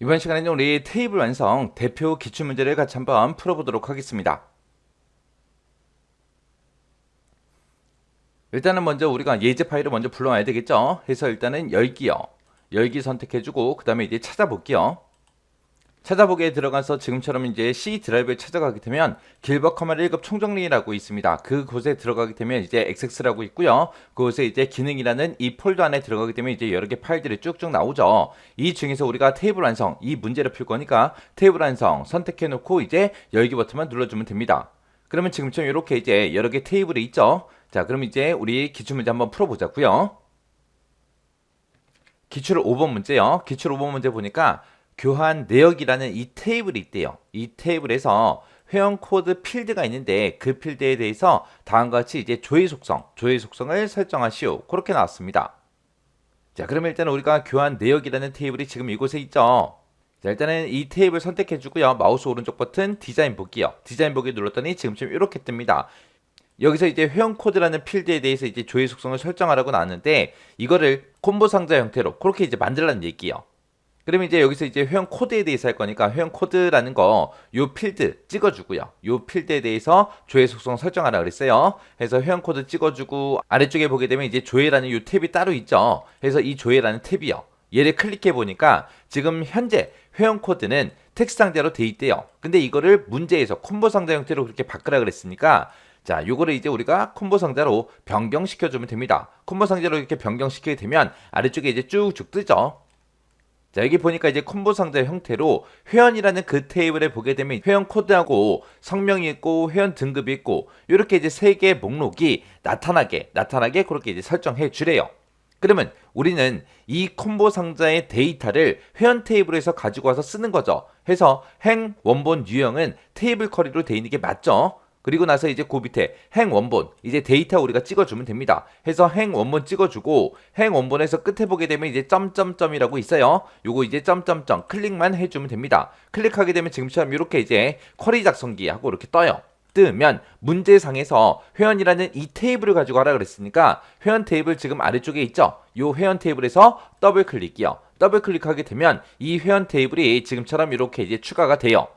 이번 시간에는 우리 테이블 완성 대표 기출문제를 같이 한번 풀어보도록 하겠습니다. 일단은 먼저 우리가 예제 파일을 먼저 불러와야 되겠죠. 해서 일단은 열기요. 열기 선택해주고 그 다음에 이제 찾아볼게요. 찾아보기에 들어가서 지금처럼 이제 C 드라이브에 찾아가게 되면 길버 커맨드 1급 총정리라고 있습니다. 그곳에 들어가게 되면 이제 XX라고 있고요. 그곳에 이제 기능이라는 이 폴더 안에 들어가게 되면 이제 여러 개 파일들이 쭉쭉 나오죠. 이 중에서 우리가 테이블 완성 이 문제를 풀 거니까 테이블 완성 선택해 놓고 이제 열기 버튼만 눌러주면 됩니다. 그러면 지금처럼 이렇게 이제 여러 개 테이블이 있죠. 자, 그럼 이제 우리 기출문제 한번 풀어보자고요. 기출 5번 문제요. 기출 5번 문제 보니까 교환 내역이라는 이 테이블이 있대요. 이 테이블에서 회원 코드 필드가 있는데 그 필드에 대해서 다음과 같이 이제 조회 속성을 설정하시오. 그렇게 나왔습니다. 자, 그러면 일단 우리가 교환 내역이라는 테이블이 지금 이곳에 있죠. 자, 일단은 이 테이블 선택해 주고요. 마우스 오른쪽 버튼 디자인 보기요. 디자인 보기 눌렀더니 지금쯤 이렇게 뜹니다. 여기서 이제 회원 코드라는 필드에 대해서 이제 조회 속성을 설정하라고 나왔는데 이거를 콤보 상자 형태로 그렇게 이제 만들라는 얘기예요. 그러면 이제 여기서 이제 회원 코드에 대해서 할 거니까 회원 코드라는 거 요 필드 찍어주고요. 요 필드에 대해서 조회 속성 설정하라 그랬어요. 그래서 회원 코드 찍어주고 아래쪽에 보게 되면 이제 조회라는 요 탭이 따로 있죠. 그래서 이 조회라는 탭이요. 얘를 클릭해 보니까 지금 현재 회원 코드는 텍스트 상자로 돼 있대요. 근데 이거를 문제에서 콤보 상자 형태로 그렇게 바꾸라 그랬으니까 자, 요거를 이제 우리가 콤보 상자로 변경시켜주면 됩니다. 콤보 상자로 이렇게 변경시키게 되면 아래쪽에 이제 쭉쭉 뜨죠. 자, 여기 보니까 이제 콤보 상자 형태로 회원이라는 그 테이블에 보게 되면 회원 코드하고 성명이 있고 회원 등급이 있고 이렇게 이제 세 개의 목록이 나타나게 그렇게 이제 설정해 주래요. 그러면 우리는 이 콤보 상자의 데이터를 회원 테이블에서 가지고 와서 쓰는 거죠. 해서 행 원본 유형은 테이블 쿼리로 돼 있는 게 맞죠. 그리고 나서 이제 그 밑에 행 원본 이제 데이터 우리가 찍어주면 됩니다. 해서 행 원본 찍어주고 행 원본에서 끝에 보게 되면 이제 점점점이라고 있어요. 요거 이제 점점점 클릭만 해주면 됩니다. 클릭하게 되면 지금처럼 이렇게 이제 쿼리 작성기 하고 이렇게 떠요. 뜨면 문제상에서 회원이라는 이 테이블을 가지고 하라 그랬으니까 회원 테이블 지금 아래쪽에 있죠. 요 회원 테이블에서 더블 클릭이요. 더블 클릭하게 되면 이 회원 테이블이 지금처럼 이렇게 이제 추가가 돼요.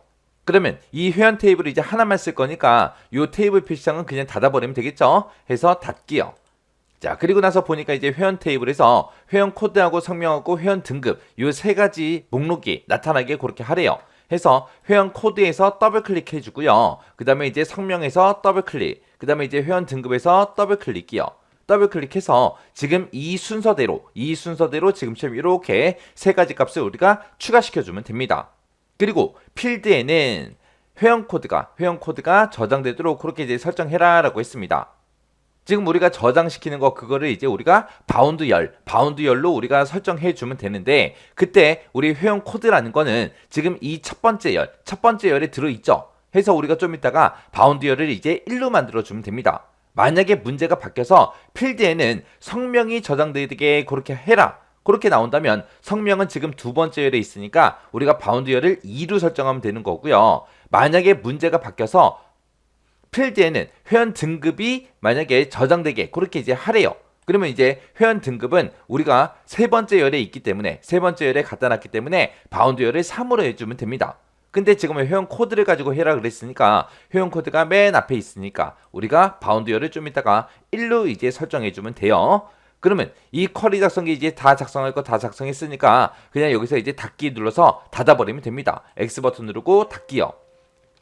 그러면 이 회원 테이블을 이제 하나만 쓸 거니까 이 테이블 표시창은 그냥 닫아버리면 되겠죠. 해서 닫기요. 자, 그리고 나서 보니까 이제 회원 테이블에서 회원 코드하고 성명하고 회원 등급 이 세 가지 목록이 나타나게 그렇게 하래요. 해서 회원 코드에서 더블 클릭해 주고요. 그 다음에 이제 성명에서 더블 클릭, 그 다음에 이제 회원 등급에서 더블 클릭이요. 더블 클릭해서 지금 이 순서대로 지금처럼 이렇게 세 가지 값을 우리가 추가시켜 주면 됩니다. 그리고 필드에는 회원 코드가 저장되도록 그렇게 이제 설정해라 라고 했습니다. 지금 우리가 저장시키는 거 그거를 이제 우리가 바운드열로 우리가 설정해 주면 되는데 그때 우리 회원 코드라는 거는 지금 이 첫 번째 열에 들어있죠. 해서 우리가 좀 이따가 바운드열을 이제 1로 만들어 주면 됩니다. 만약에 문제가 바뀌어서 필드에는 성명이 저장되게 그렇게 해라. 그렇게 나온다면 성명은 지금 두 번째 열에 있으니까 우리가 바운드열을 2로 설정하면 되는 거고요. 만약에 문제가 바뀌어서 필드에는 회원 등급이 만약에 저장되게 그렇게 이제 하래요. 그러면 이제 회원 등급은 우리가 세 번째 열에 있기 때문에 세 번째 열에 갖다 놨기 때문에 바운드열을 3으로 해주면 됩니다. 근데 지금은 회원 코드를 가지고 해라 그랬으니까 회원 코드가 맨 앞에 있으니까 우리가 바운드열을 좀 이따가 1로 이제 설정해주면 돼요. 그러면 이 쿼리 작성기 이제 다 작성할 거 다 작성했으니까 그냥 여기서 이제 닫기 눌러서 닫아버리면 됩니다. X 버튼 누르고 닫기요.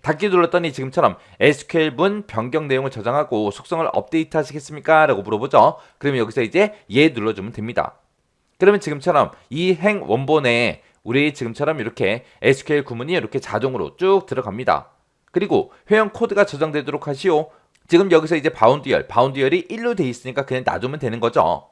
닫기 눌렀더니 지금처럼 SQL 문 변경 내용을 저장하고 속성을 업데이트 하시겠습니까? 라고 물어보죠. 그러면 여기서 이제 예 눌러주면 됩니다. 그러면 지금처럼 이 행 원본에 우리 지금처럼 이렇게 SQL 구문이 이렇게 자동으로 쭉 들어갑니다. 그리고 회원 코드가 저장되도록 하시오. 지금 여기서 이제 바운드열이 1로 돼 있으니까 그냥 놔두면 되는 거죠.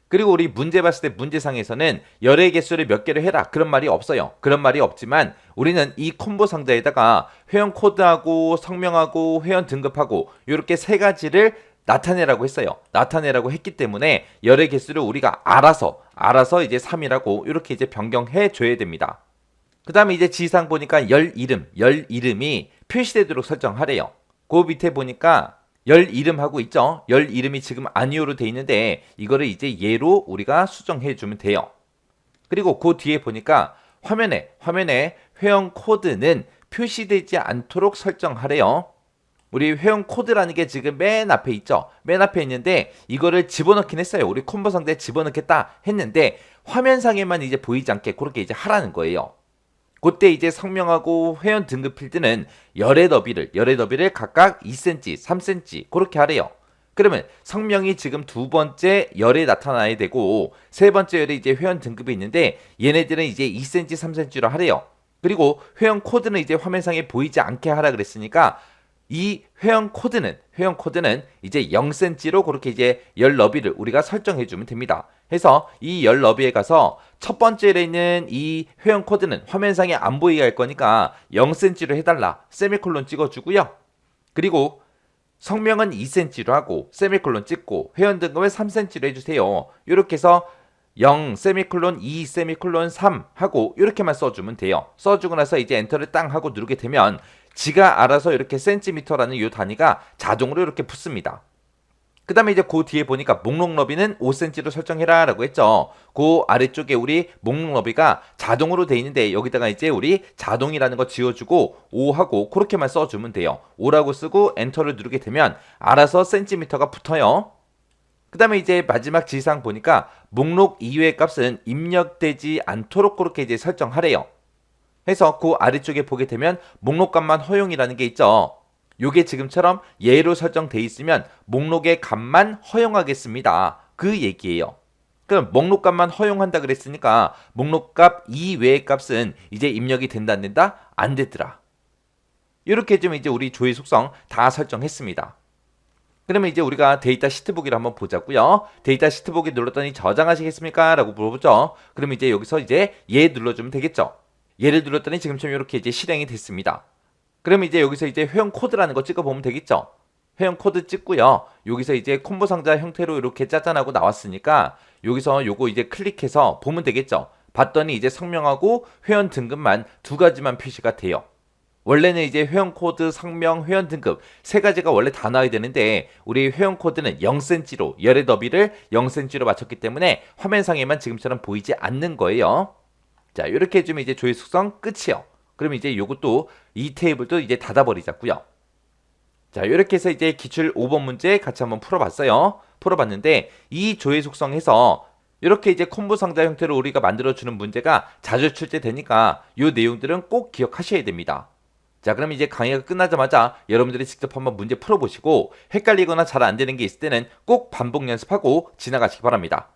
그리고 우리 문제 봤을 때 문제상에서는 열의 개수를 몇 개를 해라 그런 말이 없어요. 그런 말이 없지만 우리는 이 콤보 상자에다가 회원 코드하고 성명하고 회원 등급하고 이렇게 세 가지를 나타내라고 했어요. 나타내라고 했기 때문에 열의 개수를 우리가 알아서 이제 3이라고 이렇게 이제 변경해 줘야 됩니다. 그 다음에 이제 지상 보니까 열 이름이 표시되도록 설정하래요. 그 밑에 보니까 열 이름하고 있죠. 열 이름이 지금 아니오로 돼 있는데 이거를 이제 예로 우리가 수정해 주면 돼요. 그리고 그 뒤에 보니까 화면에 회원 코드는 표시되지 않도록 설정하래요. 우리 회원 코드라는 게 지금 맨 앞에 있죠. 맨 앞에 있는데 이거를 집어넣긴 했어요. 우리 콤보 상자에 집어넣겠다 했는데 화면상에만 이제 보이지 않게 그렇게 이제 하라는 거예요. 그때 이제 성명하고 회원 등급 필드는 열의 너비를 각각 2cm, 3cm 그렇게 하래요. 그러면 성명이 지금 두 번째 열에 나타나야 되고 세 번째 열에 이제 회원 등급이 있는데 얘네들은 이제 2cm, 3cm로 하래요. 그리고 회원 코드는 이제 화면상에 보이지 않게 하라 그랬으니까 이 회원 코드는 이제 0cm로 그렇게 이제 열 너비를 우리가 설정해 주면 됩니다. 해서 이 열 너비에 가서 첫 번째에 있는 이 회원 코드는 화면상에 안 보이게 할 거니까 0cm로 해달라. 세미콜론 찍어주고요. 그리고 성명은 2cm로 하고 세미콜론 찍고 회원 등급은 3cm로 해주세요. 이렇게 해서 0, 세미콜론 2, 세미콜론 3 하고 이렇게만 써주면 돼요. 써주고 나서 이제 엔터를 땅 하고 누르게 되면 지가 알아서 이렇게 센티미터라는 이 단위가 자동으로 이렇게 붙습니다. 그 다음에 이제 그 뒤에 보니까 목록 너비는 5cm로 설정해라 라고 했죠. 그 아래쪽에 우리 목록 너비가 자동으로 돼 있는데 여기다가 이제 우리 자동이라는 거 지워주고 5하고 그렇게만 써주면 돼요. 5라고 쓰고 엔터를 누르게 되면 알아서 센티미터가 붙어요. 그 다음에 이제 마지막 지시사항 보니까 목록 이외의 값은 입력되지 않도록 그렇게 이제 설정하래요. 해서 그 아래쪽에 보게 되면 목록값만 허용이라는 게 있죠. 요게 지금처럼 예로 설정돼 있으면 목록의 값만 허용하겠습니다. 그 얘기예요. 그럼 목록값만 허용한다 그랬으니까 목록값 이외의 값은 이제 입력이 된다 안 된다? 안 되더라. 이렇게 좀 이제 우리 조회 속성 다 설정했습니다. 그러면 이제 우리가 데이터 시트 보기를 한번 보자고요. 데이터 시트 보기 눌렀더니 저장하시겠습니까? 라고 물어보죠. 그럼 이제 여기서 이제 예 눌러주면 되겠죠. 예를 눌렀더니 지금처럼 이렇게 이제 실행이 됐습니다. 그러면 이제 여기서 이제 회원 코드라는 거 찍어보면 되겠죠. 회원 코드 찍고요. 여기서 이제 콤보 상자 형태로 이렇게 짜잔하고 나왔으니까 여기서 요거 이제 클릭해서 보면 되겠죠. 봤더니 이제 성명하고 회원 등급만 두 가지만 표시가 돼요. 원래는 이제 회원 코드, 성명, 회원 등급 세 가지가 원래 다 나와야 되는데 우리 회원 코드는 0cm로 열의 너비를 0cm로 맞췄기 때문에 화면상에만 지금처럼 보이지 않는 거예요. 자, 이렇게 해주면 이제 조회 속성 끝이요. 그럼 이제 요것도 이 테이블도 이제 닫아버리자고요. 자, 이렇게 해서 이제 기출 5번 문제 같이 한번 풀어봤어요. 풀어봤는데 이 조회 속성에서 이렇게 이제 콤보 상자 형태로 우리가 만들어주는 문제가 자주 출제되니까 이 내용들은 꼭 기억하셔야 됩니다. 자, 그럼 이제 강의가 끝나자마자 여러분들이 직접 한번 문제 풀어보시고 헷갈리거나 잘 안 되는 게 있을 때는 꼭 반복 연습하고 지나가시기 바랍니다.